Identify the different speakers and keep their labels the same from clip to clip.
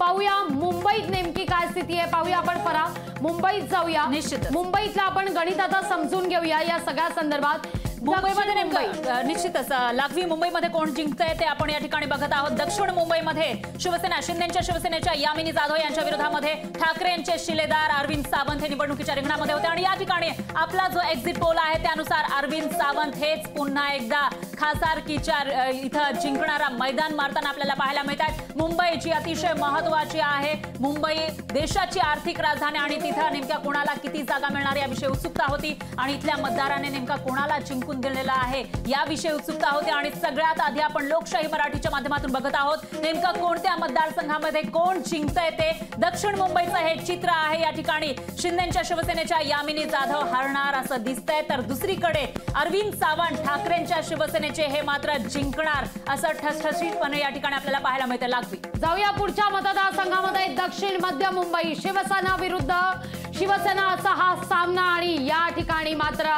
Speaker 1: पाहूया मुंबईत नेमकी काय स्थिती आहे पाहूया आपण परा मुंबईत जाऊया। मुंबईतला आपण गणित आता समजून घेऊया या सगळ्या संदर्भात।
Speaker 2: मुंबईमध्ये नेमकं निश्चितच लागवी मुंबईमध्ये कोण जिंकतंय ते आपण या ठिकाणी बघत आहोत। दक्षिण मुंबईमध्ये शिवसेना शिंदेच्या शिवसेनेच्या यामिनी जाधव यांच्या विरोधामध्ये ठाकरेंचे शिलेदार अरविंद सावंत हे निवडणुकीच्या रिंगणामध्ये होते आणि या ठिकाणी आपला जो एक्झिट पोल आहे त्यानुसार अरविंद सावंत हेच पुन्हा एकदा खासदारकीच्या इथं जिंकणारा मैदान मारताना आपल्याला पाहायला मिळतात। मुंबई जी अतिशय महत्त्वाची आहे, मुंबई देशाची आर्थिक राजधानी आणि तिथं नेमक्या कोणाला किती जागा मिळणार याविषयी उत्सुकता होती आणि इथल्या मतदारांनी नेमका कोणाला जिंकून दिलेला आहे याविषयी उत्सुकता होती। आणि सगळ्यात आधी आपण लोकशाही मराठीच्या माध्यमातून बघत आहोत नेमका कोणत्या मतदारसंघामध्ये कोण जिंकतंय ते। दक्षिण मुंबईचं हे चित्र आहे। या ठिकाणी शिंदेच्या शिवसेनेच्या यामिनी जाधव हरणार असं दिसतंय, तर दुसरीकडे अरविंद सावंत ठाकरेंच्या शिवसेनेचे हे मात्र जिंकणार असं ठसठशीतपणे या ठिकाणी आपल्याला पाहायला मिळते। लागवी
Speaker 1: जाऊया पुढच्या मतदारसंघामध्ये दक्षिण मध्य मुंबई शिवसेना विरुद्ध शिवसेना असा हा सामना आणि या ठिकाणी मात्र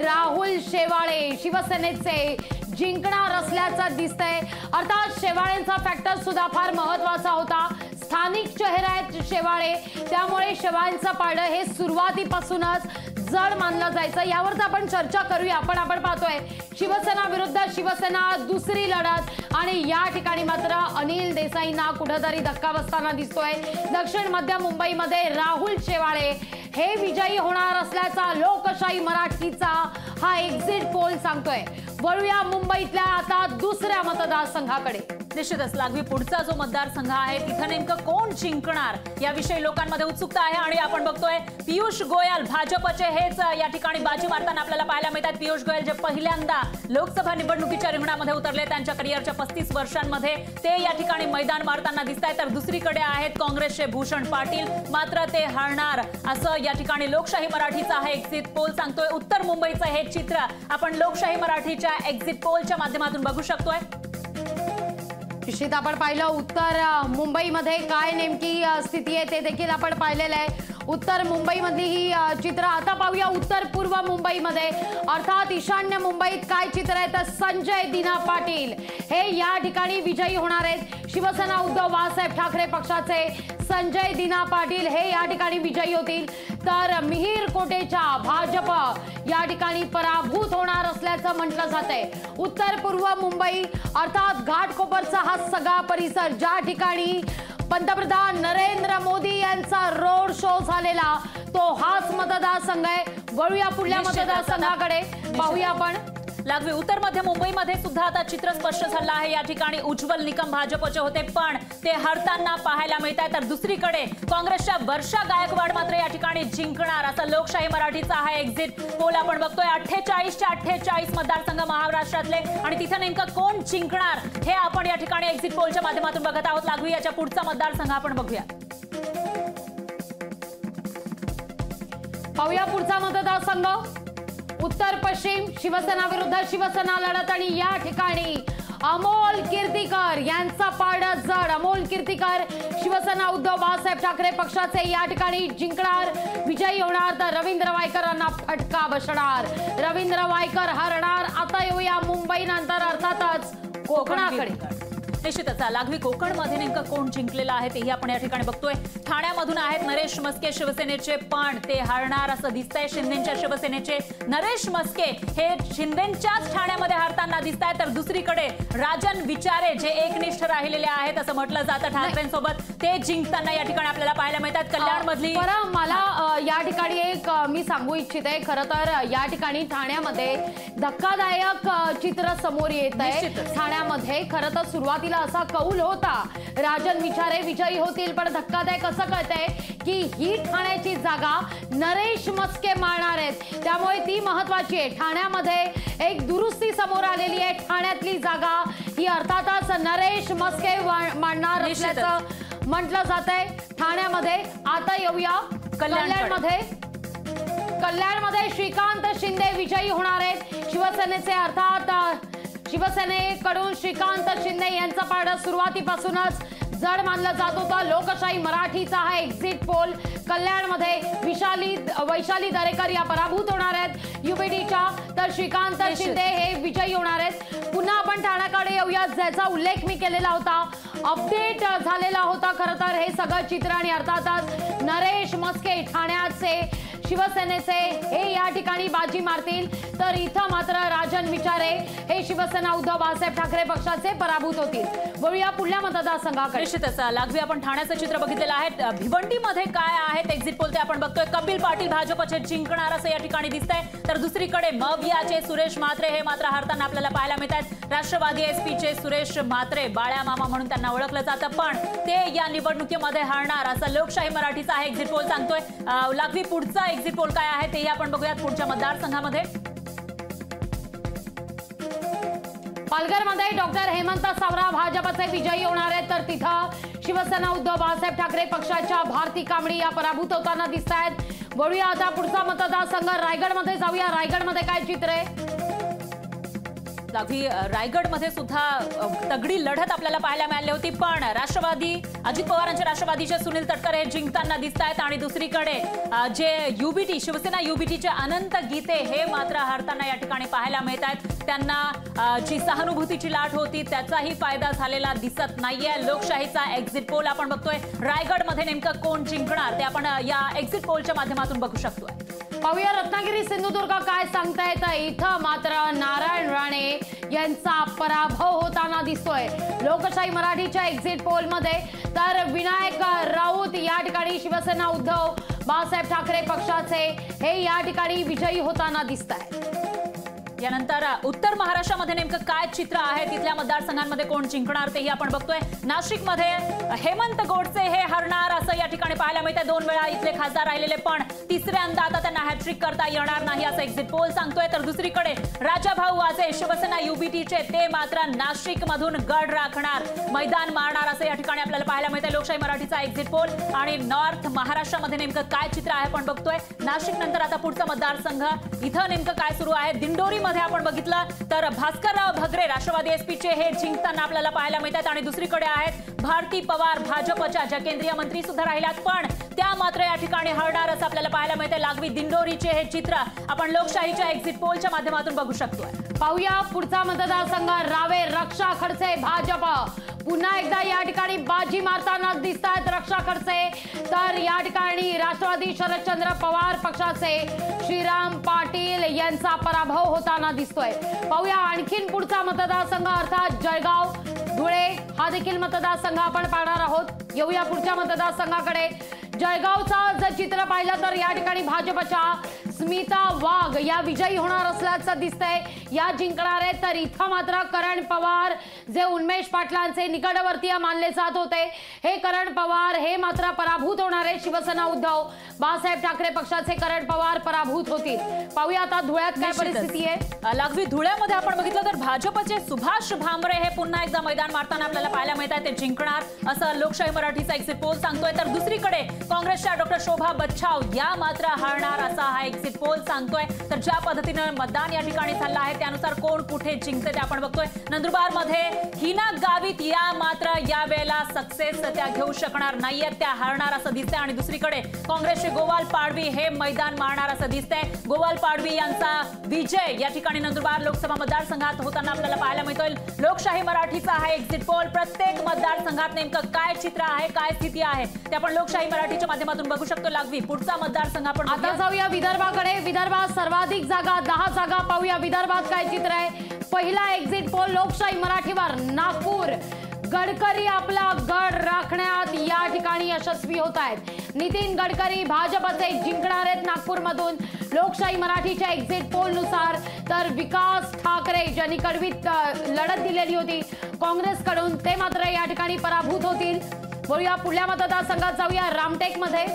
Speaker 1: राहुल शेवाळे शिवसेनेचे जिंकणार असल्याचं दिसतंय। अर्थात शेवाळेंचा फॅक्टर सुद्धा फार महत्त्वाचा होता, स्थानिक चेहरा आहेत शेवाळे, त्यामुळे शेवाळेंचं पारडं हे सुरुवातीपासूनच जड मानलं जायचं। यावर आपण चर्चा करूया। आपण पाहतोय शिवसेना विरुद्ध शिवसेना दुसरी लढत आणि या ठिकाणी मात्र अनिल देसाईंना कुठेतरी धक्का बसताना दिसतोय। दक्षिण मध्य मुंबईमध्ये राहुल शेवाळे हे विजयी होणार असल्याचा लोकशाही मराठीचा हा एक्झिट पोल सांगतोय। वळूया मुंबईतल्या आता दुसऱ्या मतदारसंघाकडे।
Speaker 2: निश्चितच लागवी पुढचा जो मतदारसंघ आहे तिथं नेमकं कोण जिंकणार याविषयी लोकांमध्ये उत्सुकता आहे आणि आपण बघतोय पियुष गोयल भाजपचे हेच या ठिकाणी बाजी मारताना आपल्याला पाहायला मिळतात। पियुष गोयल जे पहिल्यांदा लोकसभा निवडणुकीच्या रिंगणामध्ये उतरले, त्यांच्या करिअरच्या 35 वर्षांमध्ये ते या ठिकाणी मैदान मारताना दिसतायत। तर दुसरीकडे आहेत काँग्रेसचे भूषण पाटील, मात्र ते हरणार असं या ठिकाणी लोकशाही मराठीचा हा एक्झिट पोल सांगतोय। उत्तर मुंबईचं हे चित्र आपण लोकशाही मराठीच्या एक्झिट पोलच्या माध्यमातून बघू शकतोय।
Speaker 1: निश्चित आपण पाहिलं उत्तर मुंबईमध्ये काय नेमकी स्थिती आहे ते देखील आपण पाहिलेलं आहे। उत्तर मुंबईमधली ही चित्र आता पाहूया उत्तर पूर्व मुंबईमध्ये, अर्थात ईशान्य मुंबईत काय चित्र आहे तर संजय दिना पाटील हे या ठिकाणी विजयी होणार आहेत। शिवसेना उद्धव बाळासाहेब ठाकरे पक्षाचे संजय दिना पाटील हे या ठिकाणी विजयी होतील, तर मिहीर कोटेच्या भाजप या ठिकाणी पराभूत होणार असल्याचं म्हटलं जातंय। उत्तर पूर्व मुंबई अर्थात घाटकोपरचा हा सगळा परिसर ज्या ठिकाणी पंतप्रधान नरेंद्र मोदी यांचा रोड शो झालेला तो हाच मतदारसंघ आहे। वळूया पुढल्या मतदारसंघाकडे पाहूया आपण।
Speaker 2: लागवी उत्तर मध्य मुंबईमध्ये सुद्धा आता चित्र स्पष्ट झालं आहे। या ठिकाणी उज्ज्वल निकम भाजपचे होते पण ते हरताना पाहायला मिळत आहे, तर दुसरीकडे काँग्रेसच्या वर्षा गायकवाड मात्र या ठिकाणी जिंकणार असा लोकशाही मराठीचा हा एक्झिट पोल आपण बघतोय। 48च्या 48 मतदारसंघ महाराष्ट्रातले आणि तिथे नेमकं कोण जिंकणार हे आपण या ठिकाणी एक्झिट पोलच्या माध्यमातून बघत आहोत। लागवी याच्या पुढचा मतदारसंघ आपण बघूया।
Speaker 1: पाहूया पुढचा मतदारसंघ उत्तर पश्चिम शिवसेना विरुद्ध शिवसेना लढत आणि या ठिकाणी अमोल कीर्तिकर यांचा पारडा जड। अमोल कीर्तिकर शिवसेना उद्धव बाळासाहेब ठाकरे पक्षाचे या ठिकाणी जिंकणार विजयी होणार, तर रवींद्र वायकरांना फटका बसणार, रवींद्र वायकर हरणार। आता येऊया मुंबई नंतर अर्थातच कोकणाकडे।
Speaker 2: निश्चितच लागवी कोकणमध्ये नेमकं कोण जिंकलेलं आहे तेही आपण या ठिकाणी बघतोय। ठाण्यामधून आहेत नरेश मस्के शिवसेनेचे पण ते हरणार असं दिसतंय। शिंदेच्या शिवसेनेचे नरेश मस्के हे शिंदेच्याच ठाण्यामध्ये हरताना दिसतायत, तर दुसरीकडे राजन विचारे जे एकनिष्ठ राहिलेले आहेत असं म्हटलं जातं ठाकरेंसोबत, ते जिंकताना या ठिकाणी आपल्याला पाहायला मिळतात। कल्याणमधली
Speaker 1: मला या ठिकाणी एक मी सांगू इच्छिते, खरं तर या ठिकाणी ठाण्यामध्ये धक्कादायक चित्र समोर येत आहे। ठाण्यामध्ये खरं तर सुरुवातीला असा कौल होता राजन विचारे विजयी होतील, पण धक्कादायक असं कळतंय की ही ठाण्याची जागा नरेश मस्के मारणार आहेत, त्यामुळे ती महत्वाची आहे। ठाण्यामध्ये एक दुरुस्ती समोर आलेली आहे, ठाण्यातली जागा ही अर्थातच नरेश मस्के मारणार असल्याचं म्हटलं जातंय ठाण्यामध्ये। आता येऊया कल्याणमध्ये श्रीकांत शिंदे विजयी होणार आहेत। शिवसेनेचे अर्थात शिवसेनेकडून श्रीकांत शिंदे यांचा पारडा सुरुवातीपासूनच जड मानलं जात होतं। लोकशाही मराठीचा हा एक्झिट पोल कल्याणमध्ये वैशाली दरेकर या पराभूत होणार आहेत युबीडीच्या, तर श्रीकांत शिंदे हे विजयी होणार आहेत। पुन्हा आपण ठाण्याकडे येऊया, ज्याचा उल्लेख मी केलेला होता. अपडेट झालेला होता खरं तर हे सगळं चित्र. आणि अर्थातच नरेश म्हस्के ठाण्याचे शिवसेनेचे हे या ठिकाणी बाजी मारतील, तर इथं मात्र राजन विचारे हे शिवसेना उद्धव बाळासाहेब ठाकरे पक्षाचे पराभूत होतील. बोलूया पुढल्या मतदारसंघाकडे.
Speaker 2: निश्चितच लागवी आपण ठाण्याचं चित्र बघितलेलं आहे. भिवंडीमध्ये काय आहेत एक्झिट पोल ते आपण बघतोय. कपिल पाटील भाजपचे जिंकणार असं या ठिकाणी दिसतंय, तर दुसरीकडे मवियाचे सुरेश म्हात्रे हे मात्र हरताना आपल्याला पाहायला मिळतात. राष्ट्रवादी एसपीचे सुरेश म्हात्रे बाळ्या मामा म्हणून त्यांना ओळखलं जातं, पण ते या निवडणुकीमध्ये हरणार असं लोकशाही मराठीचा हा एक्झिट पोल सांगतोय. लागवी पुढचा एक्झिट पोल काय आहे तेही आपण बघूयात पुढच्या मतदारसंघामध्ये.
Speaker 1: पालघरमध्ये डॉक्टर हेमंत सावरा भाजपचे विजयी होणार आहेत, तर तिथं शिवसेना उद्धव बाळासाहेब ठाकरे पक्षाच्या भारती कांबळी या पराभूत होताना दिसत आहेत. बोलूया आता पुढचा मतदारसंघ रायगडमध्ये जाऊया. रायगडमध्ये काय चित्र आहे?
Speaker 2: लागवी रायगडमध्ये सुद्धा तगडी लढत आपल्याला पाहायला मिळाली होती, पण राष्ट्रवादी अजित पवारांच्या राष्ट्रवादीचे सुनील तटकर हे जिंकताना दिसत आहेत. आणि दुसरीकडे जे युबीटी शिवसेना युबीटीचे अनंत गीते हे मात्र हरताना या ठिकाणी पाहायला मिळत आहेत. त्यांना जी सहानुभूतीची लाट होती त्याचाही फायदा झालेला दिसत नाहीये. लोकशाहीचा एक्झिट पोल आपण बघतोय. रायगडमध्ये नेमकं कोण जिंकणार ते आपण या एक्झिट पोलच्या माध्यमातून बघू शकतोय.
Speaker 1: पाहूया रत्नागिरी सिंधुदुर्ग काय सांगतायत. इथं मात्र नारायण राणे यांचा पराभव होताना दिसतोय लोकशाही मराठीच्या एक्झिट पोल मध्ये. तर विनायक राऊत या ठिकाणी शिवसेना उद्धव बाळासाहेब ठाकरे पक्षाचे हे या ठिकाणी विजयी होताना दिसत आहेत.
Speaker 2: यानंतर उत्तर महाराष्ट्रामध्ये नेमकं काय चित्र आहे, तिथल्या मतदारसंघांमध्ये कोण जिंकणार तेही आपण बघतोय. नाशिकमध्ये हेमंत गोडसे हे हरणार असं या ठिकाणी पाहायला मिळतंय. 2 वेळा इथले खासदार राहिलेले, पण तिसऱ्यांदा आता त्यांना हॅट्रिक करता येणार नाही असं एक्झिट पोल सांगतोय. तर दुसरीकडे राजाभाऊ वाजे शिवसेना युबीटीचे ते मात्र नाशिक मधून गड राखणार, मैदान मारणार असं या ठिकाणी आपल्याला पाहायला मिळतंय. लोकशाही मराठीचा एक्झिट पोल. आणि नॉर्थ महाराष्ट्रामध्ये नेमकं काय चित्र आहे आपण बघतोय. नाशिक नंतर आता पुढचा मतदारसंघ इथं नेमकं काय सुरू आहे. दिंडोरी मध्ये आपण बघितलं तर भास्करराव भगरे राष्ट्रवादी एसपीचे हे जिंकताना आपल्याला पाहायला मिळतात. आणि दुसरीकडे आहेत भारती पवार भाजपच्या ज्या केंद्रीय मंत्री सुद्धा राहिल्यात, पण त्या मात्र या ठिकाणी हरणार असं आपल्याला पाहायला मिळते. लागवी दिंडोरीचे हे चित्र आपण लोकशाहीच्या एक्झिट पोलच्या माध्यमातून बघू शकतोय.
Speaker 1: पाहूया पुढचा मतदारसंघ रावे रक्षा खडसे भाजप पुन्हा एकदा या ठिकाणी बाजी मारताना दिसत आहेत रक्षा खडसे. तर या ठिकाणी राष्ट्रवादी शरदचंद्र पवार पक्षाचे श्रीराम पाटील यांचा पराभव होताना दिसतोय. पाहूया आणखीन पुढचा मतदारसंघ अर्थात जळगाव धुळे हा देखील मतदारसंघ आपण पाहणार आहोत. येऊया पुढच्या मतदारसंघाकडे. जळगावचा जर चित्र पाहिलं तर या ठिकाणी भाजपच्या स्मिता वाघ या विजयी होणार असल्याचं दिसतंय, या जिंकणार आहेत. तर इथं मात्र करण पवार जे उन्मेष पाटलांचे निकटवर्तीय मानले जात होते, हे करण पवार हे मात्र पराभूत होणार आहेत. शिवसेना उद्धव बाळासाहेब ठाकरे पक्षाचे करण पवार पराभूत होतील. पाहूया आता धुळ्यात काय परिस्थिती आहे.
Speaker 2: लागवी धुळ्यामध्ये आपण बघितलं तर भाजपचे सुभाष भामरे हे पुन्हा एकदा मैदान मारताना आपल्याला पाहायला मिळतात. ते जिंकणार असं लोकशाही मराठीचा एक्झिट पोल सांगतोय. तर दुसरीकडे काँग्रेसच्या डॉक्टर शोभा बच्छाव या मात्र हरणार असा हा एक्झिट पोल सांगतोय. तर ज्या पद्धतीनं मतदान या ठिकाणी झालं आहे त्यानुसार कोण कुठे जिंकते ते आपण बघतोय. नंदुरबार मध्ये हिना गावित या मात्र यावेळेला सक्सेस त्या घेऊ शकणार नाहीयेत, त्या हरणार असं दिसतंय. आणि दुसरीकडे काँग्रेसचे गोवाल पाडवी हे मैदान मारणार असं दिसतंय. गोवाल पाडवी यांचा विजय या ठिकाणी नंदुरबार लोकसभा मतदारसंघात होताना आपल्याला पाहायला मिळतोय. लोकशाही मराठीचा हा एक्झिट पोल प्रत्येक मतदारसंघात नेमकं काय चित्र आहे, काय स्थिती आहे ते आपण लोकशाही मराठीच्या माध्यमातून बघू शकतो. लागवी पुढचा मतदारसंघ आपण
Speaker 1: आता जाऊया विदर्भाकडे. विदर्भात सर्वाधिक जागा 10 जागा. पाहूया विदर्भात काय चित्र आहे. पहिला एक्झिट पोल लोकशाही मराठीवर नागपूर. गडकरी आपला गड राखण्यात या ठिकाणी यशस्वी होत आहेत. नितीन गडकरी भाजपचे जिंकणार आहेत नागपूरमधून लोकशाही मराठीच्या एक्झिट पोल नुसार. तर विकास ठाकरे ज्यांनी कडवीत लढत दिलेली होती काँग्रेसकडून ते मात्र या ठिकाणी पराभूत होतील. बोलूया पुढल्या मतदारसंघात जाऊया रामटेक मध्ये.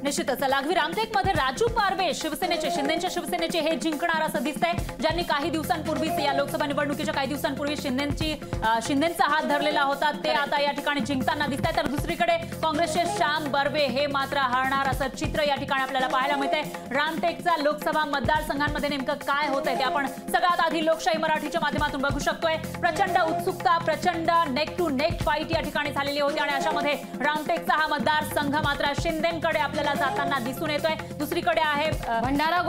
Speaker 2: निश्चितच लागवी रामटेकमध्ये राजू पारवे शिवसेनेचे शिंदेच्या शिवसेनेचे हे जिंकणार असं दिसतंय. ज्यांनी काही दिवसांपूर्वीच या लोकसभा निवडणुकीच्या काही दिवसांपूर्वी शिंदेचा हात धरलेला होता ते आता या ठिकाणी जिंकताना दिसत आहे. तर दुसरीकडे काँग्रेसचे श्याम बर्वे हे मात्र हरणार असं चित्र या ठिकाणी आपल्याला पाहायला मिळतंय. रामटेकचा लोकसभा मतदारसंघांमध्ये नेमकं काय होतंय ते आपण सगळ्यात आधी लोकशाही मराठीच्या माध्यमातून बघू शकतोय. प्रचंड उत्सुकता, प्रचंड नेक टू नेक फाईट या ठिकाणी झालेली होती आणि अशामध्ये रामटेकचा हा मतदारसंघ मात्र शिंदेकडे आपल्याला आपल्याला जाताना दिसून येतोय। दुसरीकडे आहे
Speaker 1: भंडारा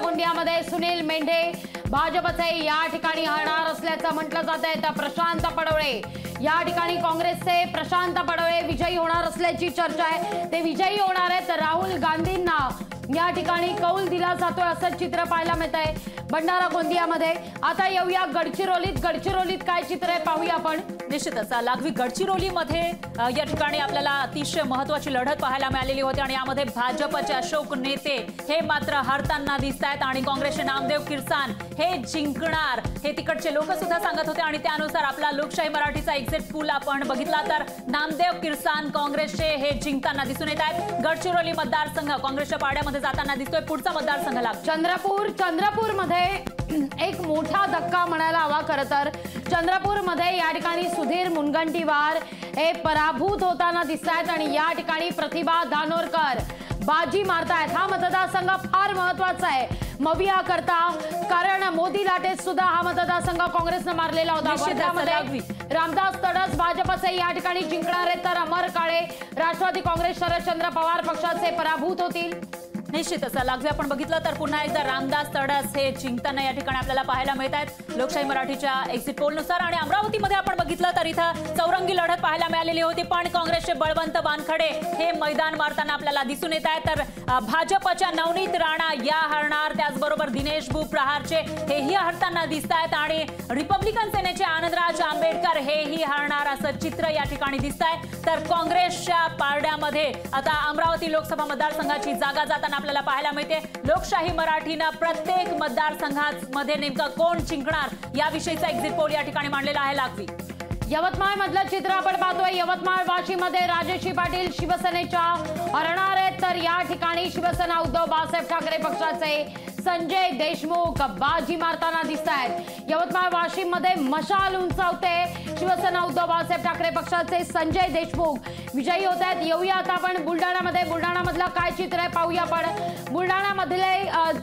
Speaker 1: गोंदियामध्ये सुनील मेंढे भाजपचे या ठिकाणी हरणार असल्याचं म्हटलं जात आहे। तर प्रशांत पडवळे या ठिकाणी काँग्रेसचे प्रशांत पडवळे विजयी होणार असल्याची चर्चा आहे। ते विजयी होणार आहेत। राहुल गांधींना या ठिकाणी कौल दिला जातोय असं चित्र पाहायला मिळत आहे भंडारा गोंदियामध्ये। आता येऊया गडचिरोलीत काय चित्र आहे पाहूया आपण।
Speaker 2: निश्चितच लागवी गडचिरोलीमध्ये या ठिकाणी आपल्याला अतिशय महत्त्वाची लढत पाहायला मिळालेली होती आणि यामध्ये भाजपचे अशोक नेते हे मात्र हरताना दिसत आहेत आणि काँग्रेसचे नामदेव किरसान हे जिंकणार हे तिकडचे लोक सुद्धा सांगत होते आणि त्यानुसार आपला लोकशाही मराठीचा एक्झिट पोल आपण बघितला तर नामदेव किरसान काँग्रेसचे हे जिंकताना दिसून येत आहेत। गडचिरोली मतदारसंघ काँग्रेसच्या पाड्यामध्ये जाताना दिसतोय। पुढचा मतदारसंघ लागतो
Speaker 1: चंद्रपूरमध्ये एक मोठा धक्का म्हणायला हवा। खरं तर चंद्रपूरमध्ये या ठिकाणी सुधीर मुनगंटीवार हे पराभूत होताना दिसत आहेत आणि या ठिकाणी प्रतिभा धानोरकर बाजी मारतायत। हा मतदारसंघ फार महत्वाचा आहे मविया करता, कारण मोदी लाटेत सुद्धा हा मतदारसंघ काँग्रेसने मारलेला होता। वर्ध्यामध्ये रामदास तडस भाजपचे या ठिकाणी जिंकणार आहेत तर अमर काळे राष्ट्रवादी काँग्रेस शरदचंद्र पवार पक्षाचे पराभूत होतील।
Speaker 2: निश्चितच लागवे आपण बघितलं तर पुन्हा एकदा रामदास तडस हे जिंकताना या ठिकाणी आपल्याला पाहायला मिळत आहेत लोकशाही मराठीच्या एक्झिट पोलनुसार। आणि अमरावतीमध्ये आपण बघितलं तर इथं चौरंगी लढत पाहायला मिळालेली होती पण काँग्रेसचे बळवंत वानखडे हे मैदान मारताना आपल्याला दिसून येत आहेत। तर भाजपच्या नवनीत राणा या हरणार, त्याचबरोबर दिनेश भू प्रहारचे हेही हरताना दिसत आहेत आणि रिपब्लिकन सेनेचे आनंदराज आंबेडकर हेही हरणार असं चित्र या ठिकाणी दिसत आहे। तर काँग्रेसच्या पारड्यामध्ये आता अमरावती लोकसभा मतदारसंघाची जागा जाताना आपल्याला पाहायला मिळते। लोकशाही मराठीनं प्रत्येक मतदारसंघामध्ये नेमका कोण जिंकणार याविषयीचा एक्झिट पोल या ठिकाणी मांडलेला आहे। लागवी
Speaker 1: यवतमाळ मधलं चित्र आपण पाहतोय। यवतमाळ वाशीमध्ये राजेशी पाटील शिवसेनेच्या हरणार आहेत तर या ठिकाणी शिवसेना उद्धव बाळासाहेब ठाकरे पक्षाचे संजय देशमुख बाजी मारताना दिसत आहेत। यवतमाळ वाशीमध्ये मशाल उंचावते शिवसेना उद्धव बाळासाहेब ठाकरे पक्षाचे संजय देशमुख विजयी होत आहेत। येऊया आता आपण बुलढाणामधलं काय चित्र आहे पाहूया आपण। बुलढाणामधले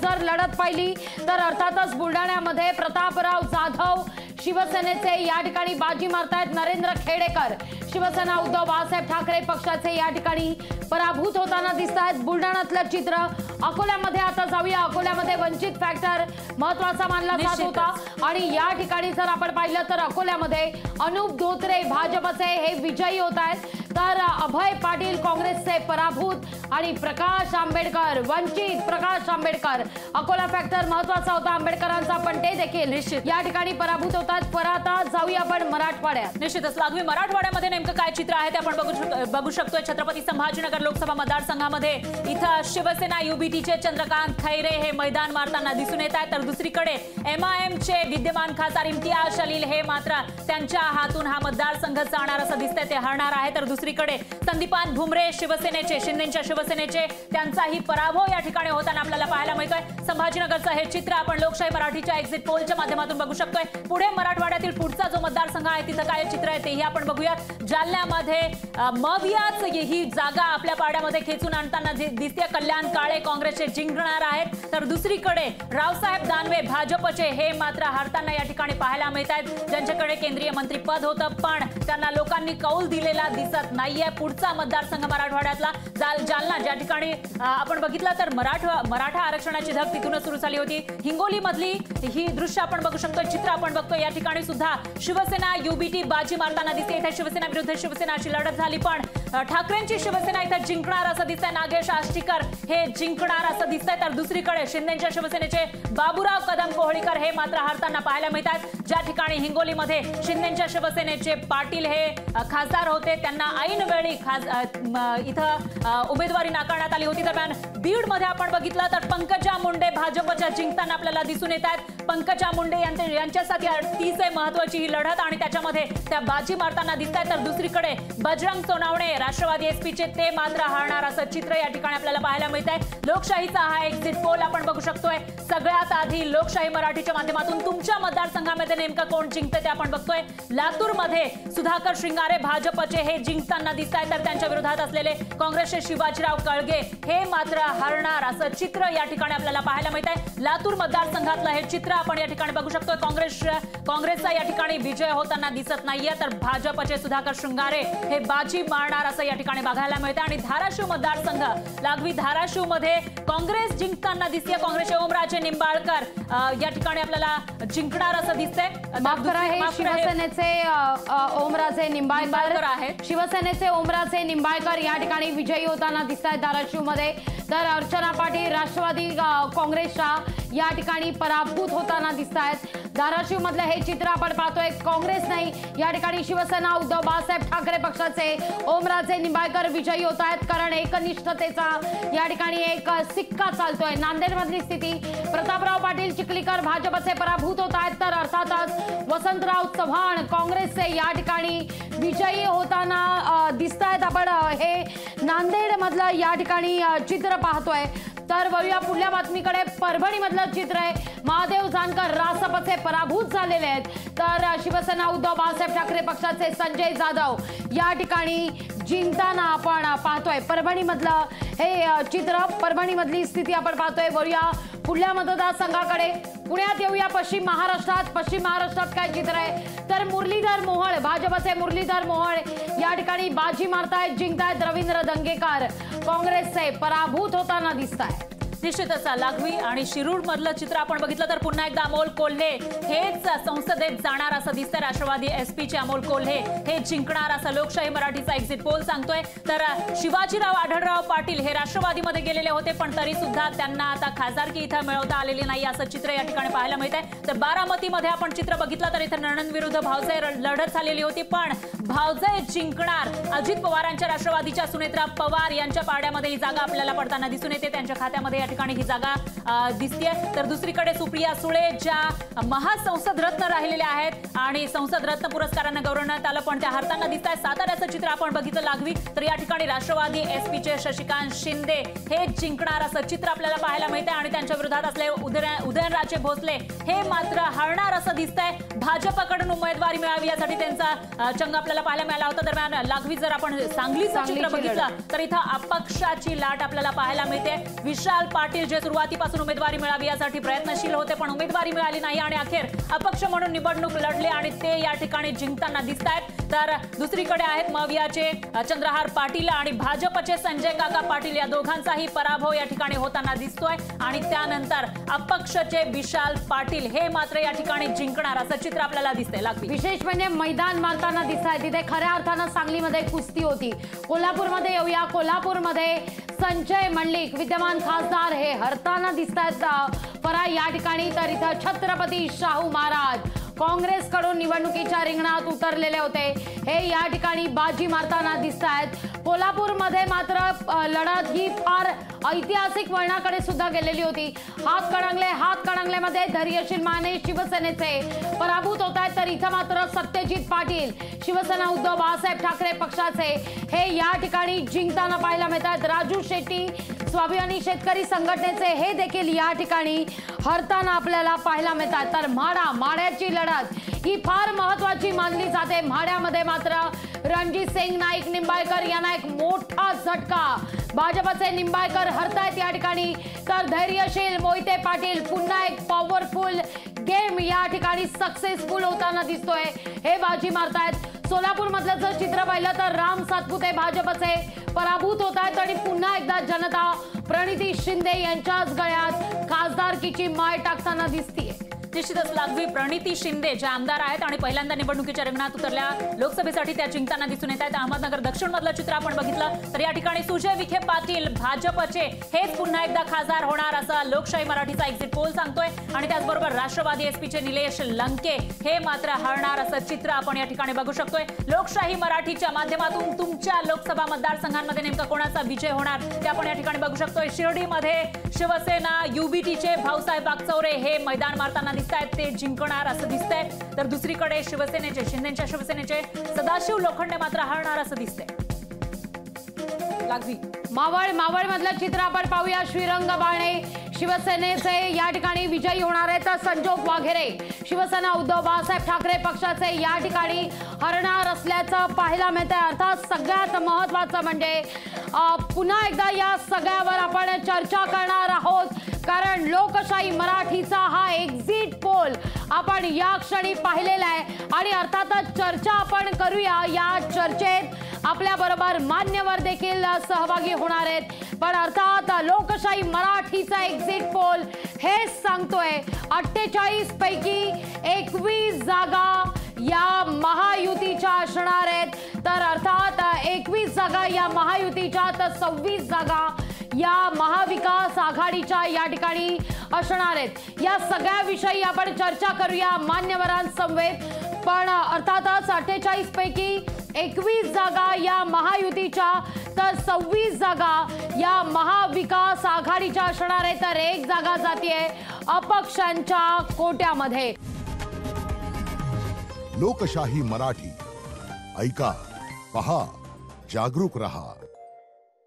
Speaker 1: जर लढत पाहिली तर अर्थातच बुलढाण्यामध्ये प्रतापराव जाधव शिवसेनेचे या ठिकाणी बाजी मारतायत। नरेंद्र खेडेकर शिवसेना उद्धव बाळासाहेब ठाकरे पक्षाचे या ठिकाणी पराभूत होताना दिसत आहेत। बुलढाण्यातलं चित्र अकोल्यामध्ये आता जाऊया। अकोल्यामध्ये वंचित फॅक्टर महत्वाचा मानला जात होता आणि या ठिकाणी जर आपण पाहिलं तर अकोल्यामध्ये अनुप धोत्रे भाजपचे हे विजयी होत आहेत तर अभय पाटील काँग्रेसचे पराभूत आणि प्रकाश आंबेडकर वंचित प्रकाश आंबेडकर अकोला फॅक्टर महत्वाचा होता आंबेडकरांचा पण ते देखील या ठिकाणी पराभूत होतात। परत जाऊया आपण मराठवाड्यात।
Speaker 2: निश्चितच लागवी मराठवाड्यामध्ये नेमकं काय चित्र आहे ते आपण बघू शकतोय। छत्रपती संभाजीनगर लोकसभा मतदारसंघामध्ये इथं शिवसेना युबीटीचे चंद्रकांत खैरे हे मैदान मारताना दिसून येत आहेत तर दुसरीकडे MIMचे विद्यमान खासदार इम्तियाज जलील हे मात्र त्यांच्या हातून हा मतदारसंघ जाणार असं दिसतंय, ते हरणार आहे। तर दुसरीकडे संदीपान भुमरे शिवसेनेचे शिंदेच्या शिवसेनेचे त्यांचाही पराभव या ठिकाणी होताना आपल्याला पाहायला मिळतोय। संभाजीनगरचं हे चित्र आपण लोकशाही मराठीच्या एक्झिट पोलच्या माध्यमातून बघू शकतोय। पुढे मराठवाड्यातील पुढचा जो मतदारसंघ आहे तिथं काय चित्र आहे तेही आपण बघूयात। जालन्यामध्ये मवियाच ही जागा आपल्या पाड्यामध्ये खेचून आणताना दिसते कल्याण काळे काँग्रेसचे जिंकणार आहेत तर दुसरीकडे रावसाहेब दानवे भाजपचे हे मात्र हरताना या ठिकाणी पाहायला मिळत आहेत। ज्यांच्याकडे केंद्रीय मंत्रीपद होतं पण त्यांना लोकांनी कौल दिलेला दिसत नाहीये। पुढचा मतदारसंघ मराठवाड्यातला जालना ज्या ठिकाणी आपण बघितलं तर मराठा आरक्षणाची धग तिथूनच सुरू झाली होती। हिंगोली मधली ही दृश्य आपण बघू शकतो, चित्र आपण बघतो। या ठिकाणी सुद्धा शिवसेना युबीटी बाजी मारताना दिसते। इथे शिवसेना विरुद्ध शिवसेनाची लढत झाली पण ठाकरेंची शिवसेना इथे जिंकणार असं दिसतंय। नागेश आष्टीकर हे जिंकणार असं दिसतंय तर दुसरीकडे शिंदेच्या शिवसेनेचे बाबूराव कदम कोहळीकर हे मात्र हरताना पाहायला मिळतात। ज्या ठिकाणी हिंगोलीमध्ये शिंदेच्या शिवसेनेचे पाटील हे खासदार होते त्यांना ऐन वेळी इथं उमेदवारी नाकारण्यात आली होती। दरम्यान बीडमध्ये आपण बघितलं तर पंकजा मुंडे भाजपच्या जिंकताना आपल्याला दिसून येत आहेत। पंकजा मुंडे यांच्यासाठी अतिशय महत्वाची ही लढत आणि त्याच्यामध्ये त्या बाजी मारताना दिसत आहेत तर दुसरीकडे बजरंग सोनवणे राष्ट्रवादी एसपीचे ते मात्र हरणार असं चित्र या ठिकाणी आपल्याला पाहायला मिळत आहे। लोकशाहीचा हा एक्झिट पोल आपण बघू शकतोय। सगळ्यात आधी लोकशाही मराठीच्या माध्यमातून तुमच्या मतदारसंघामध्ये नेमकं कोण जिंकतं ते आपण बघतोय। लातूरमध्ये सुधाकर श्रृंगारे भाजपचे हे जिंकताना दिसत आहेत तर त्यांच्या विरोधात असलेले काँग्रेसचे शिवाजीराव कळगे हे मात्र हरणार असं चित्र या ठिकाणी आपल्याला पाहायला मिळत आहे। लातूर मतदारसंघातलं हे चित्र आपण या ठिकाणी बघू शकतो। काँग्रेसचा या ठिकाणी विजय होताना दिसत नाहीये, तर भाजपचे सुधाकर शृंगारे हे बाजी मारणार असं या ठिकाणी बघायला मिळतं। आणि धाराशिव मतदारसंघ, लागवी धाराशिव मध्ये काँग्रेस जिंकताना दिसते। काँग्रेसचे ओमराजे निंबाळकर या ठिकाणी आपल्याला जिंकणार असं दिसतंय।
Speaker 1: शिवसेनेचे ओमराजे निंबाळकर
Speaker 2: आहेत।
Speaker 1: शिवसेनेचे ओमराजे निंबाळकर या ठिकाणी विजयी होताना दिसत आहेत धाराशिव मध्ये, तर अर्चना पाटील राष्ट्रवादी काँग्रेसच्या या ठिकाणी पराभूत होताना दिसत आहेत। धाराशिव मधलं हे चित्र आपण पाहतोय। काँग्रेस नाही, या ठिकाणी शिवसेना उद्धव बाळासाहेब ठाकरे पक्षाचे ओमराजे निंबाळकर विजयी होत आहेत, कारण एकनिष्ठतेचा या ठिकाणी एक सिक्का चालतोय। नांदेड मधली स्थिती, प्रतापराव पाटील चिखलीकर भाजपचे पराभूत होत आहेत, तर अर्थातच वसंतराव चव्हाण काँग्रेसचे या ठिकाणी विजयी होताना दिसत आहेत। आपण हे नांदेड मधलं या ठिकाणी चित्र पाहतोय। तर वळूया पुढल्या बातमीकडे। परभणी मधलं चित्र आहे। महादेव जानकर रासपचे पराभूत झालेले आहेत, तर शिवसेना उद्धव बाळासाहेब ठाकरे पक्षाचे संजय जाधव या ठिकाणी जिंकताना आपण पाहतोय। परभणी मधलं हे चित्र, परभणी मधली स्थिती आपण पाहतोय। वळूया पुढल्या मतदारसंघाकडे। पुण्यात येऊया पश्चिम महाराष्ट्रात। पश्चिम महाराष्ट्रात काय चित्र आहे, तर मुरलीधर मोहोळ, भाजपचे मुरलीधर मोहोळ या ठिकाणी बाजी मारतायत, जिंकतायत। रवींद्र दंगेकर काँग्रेसचे पराभूत होताना दिसत आहेत।
Speaker 2: निश्चितच लागवी आणि शिरूर मधलं चित्र आपण बघितलं तर पुन्हा एकदा अमोल कोल्हे हेच संसदेत जाणार असं दिसतंय। राष्ट्रवादी एसपीचे अमोल कोल्हे हे जिंकणार असं लोकशाही मराठीचा एक्झिट पोल सांगतोय। तर शिवाजीराव आढळराव पाटील हे राष्ट्रवादीमध्ये गेलेले होते, पण तरी सुद्धा त्यांना आता खासदारकी इथं मिळवता आलेली नाही असं चित्र या ठिकाणी पाहायला मिळतंय। तर बारामतीमध्ये आपण चित्र बघितलं तर इथं नणंद विरुद्ध भावजय लढत झालेली होती, पण भावजय जिंकणार। अजित पवारांच्या राष्ट्रवादीच्या सुनेत्रा पवार यांच्या पाड्यामध्ये ही जागा आपल्याला पडताना दिसून येते, त्यांच्या खात्यामध्ये ठिकाणी ही जागा दिसतेय। तर दुसरीकडे सुप्रिया सुळे ज्या महासंसद रत्न राहिलेल्या आहेत आणि संसद रत्न पुरस्कारांना गौरवण्यात आलं, पण त्या हरताना दिसत आहेत। साताऱ्याचं चित्र आपण बघितलं लागवी, तर या ठिकाणी राष्ट्रवादी एसपीचे शशिकांत शिंदे हे जिंकणार असं चित्र आपल्याला पाहायला मिळतंय आणि त्यांच्या विरोधात असले उदयनराजे भोसले हे मात्र हरणार असं दिसतंय। भाजपकडून उमेदवारी मिळावी यासाठी त्यांचा चंग आपल्याला पाहायला मिळाला होता। दरम्यान लागवी जर आपण सांगलीचं चित्र बघितलं तर इथं अपक्षाची लाट आपल्याला पाहायला मिळते। विशाल पाटील जे सुरुवातीपासून उमेदवारी मिळावी यासाठी प्रयत्नशील होते, पण उमेदवारी मिळाली नाही आणि अखेर अपक्ष म्हणून निवडणूक लढले आणि ते या ठिकाणी जिंकताना दिसत आहेत। तर दुसरीकडे आहेत मवियाचे चंद्रहार पाटील आणि भाजपचे संजय काका पाटील, या दोघांचाही पराभव या ठिकाणी होताना दिसतोय आणि त्यानंतर अपक्षचे विशाल पाटील हे मात्र या ठिकाणी जिंकणार असं चित्र आपल्याला दिसतंय। लागवी
Speaker 1: विशेष म्हणजे मैदान मारताना दिसत आहे, तिथे खऱ्या अर्थानं सांगलीमध्ये कुस्ती होती। कोल्हापूरमध्ये येऊया। कोल्हापूरमध्ये संजय मंडलिक विद्यमान खासदार हे हरताना दिसत आहेत परा या ठिकाणी, तर इथं छत्रपती शाहू महाराज काँग्रेसकडून निवडणुकीच्या रिंगणात उतरलेले होते, हे या ठिकाणी बाजी मारताना दिसत आहेत। कोल्हापूरमध्ये मात्र लढत ही फार ऐतिहासिक वळणाकडे सुद्धा गेलेली होती। हात कणंगलेमध्ये धैर्यशील माने शिवसेनेचे पराभूत होत आहेत, तर इथं मात्र सत्यजित पाटील शिवसेना उद्धव बाळासाहेब ठाकरे पक्षाचे हे या ठिकाणी जिंकताना पाहायला मिळतात। राजू शेट्टी स्वाभिमानी शेतकरी संघटनेचे हे देखील या ठिकाणी हरताना आपल्याला पाहायला मिळतात। तर माढ्याची लढत ही फार महत्वाची मानली जाते। माढ्यामध्ये मात्र रणजित सिंग नाईक निंबाळकर यांना एक मोठा झटका, भाजपचे निंबाळकर हरतायत या ठिकाणी, तर धैर्यशील मोहिते पाटील पुन्हा एक पॉवरफुल गेम या ठिकाणी सक्सेसफुल होताना दिसतोय, हे बाजी मारतायत। सोलापूर मधलं जर चित्र पाहिलं तर राम सातपुते भाजपचे पराभूत होत आहेत आणि पुन्हा एकदा जनता प्रणिती शिंदे यांच्याच गळ्यात खासदारकीची माळ टाकताना दिसतीये।
Speaker 2: निश्चितच लागवी प्रणिती शिंदे ज्या आमदार आहेत आणि पहिल्यांदा निवडणुकीच्या रिंगणात उतरल्या लोकसभेसाठी त्या जिंकताना दिसून येत आहेत। अहमदनगर दक्षिण मधलं चित्र आपण बघितलं तर या ठिकाणी सुजय विखे पाटील भाजपचे हेच पुन्हा एकदा खासदार होणार असं लोकशाही मराठीचा एक्झिट पोल सांगतोय आणि त्याचबरोबर राष्ट्रवादी एसपीचे निलेश लंके हे मात्र हरणार असं चित्र आपण या ठिकाणी बघू शकतोय। लोकशाही मराठीच्या माध्यमातून तुमच्या लोकसभा मतदारसंघांमध्ये नेमका कोणाचा विजय होणार ते आपण या ठिकाणी बघू शकतोय। शिर्डीमध्ये शिवसेना युबीटीचे भाऊसाहेब बागचौरे हे मैदान मारताना ते जिंकणार असं दिसतंय, तर दुसरीकडे शिवसेनेचे शिंदेच्या शिवसेनेचे सदाशिव लोखंडे मात्र हरणार असं दिसतंय। लागवी
Speaker 1: मावळ मधलं चित्र आपण पाहूया। श्रीरंग बाणे शिवसेनेचे या ठिकाणी विजयी होणार आहे, तर संजोग वाघेरे शिवसेना उद्धव बाळासाहेब ठाकरे पक्षाचे या ठिकाणी हरणार असल्याचं पाहायला मिळतंय। अर्थात सगळ्यात महत्त्वाचं म्हणजे पुन्हा एकदा या सगळ्यावर आपण चर्चा करणार आहोत, कारण लोकशाही मराठीचा हा एक्झिट पोल आपण या क्षणी पाहिलेला आहे आणि अर्थातच चर्चा आपण करूया। या चर्चेत आपल्या बरोबर मान्यवर देखील सहभागी होणार आहेत, पण अर्थात लोकशाही मराठीचा एक्झिट पोल हे सांगतोय 48 पैकी 21 जागा या महायुतीच्या असणार आहेत, तर अर्थात 21 जागा या महायुतीच्या, तर 26 जागा या महाविकास आघाडीच्या या ठिकाणी असणार आहेत। या सगळ्याविषयी आपण चर्चा करूया मान्यवरांसमवेत, पण अर्थातच 48 पैकी 21 जागा या महायुतीच्या, तर 26 जागा या महाविकास आघाडीच्या असणार आहेत, तर 1 जागा जातीये अपक्षांच्या कोट्यामध्ये।
Speaker 3: लोकशाही मराठी ऐका, पहा, जागरूक रहा।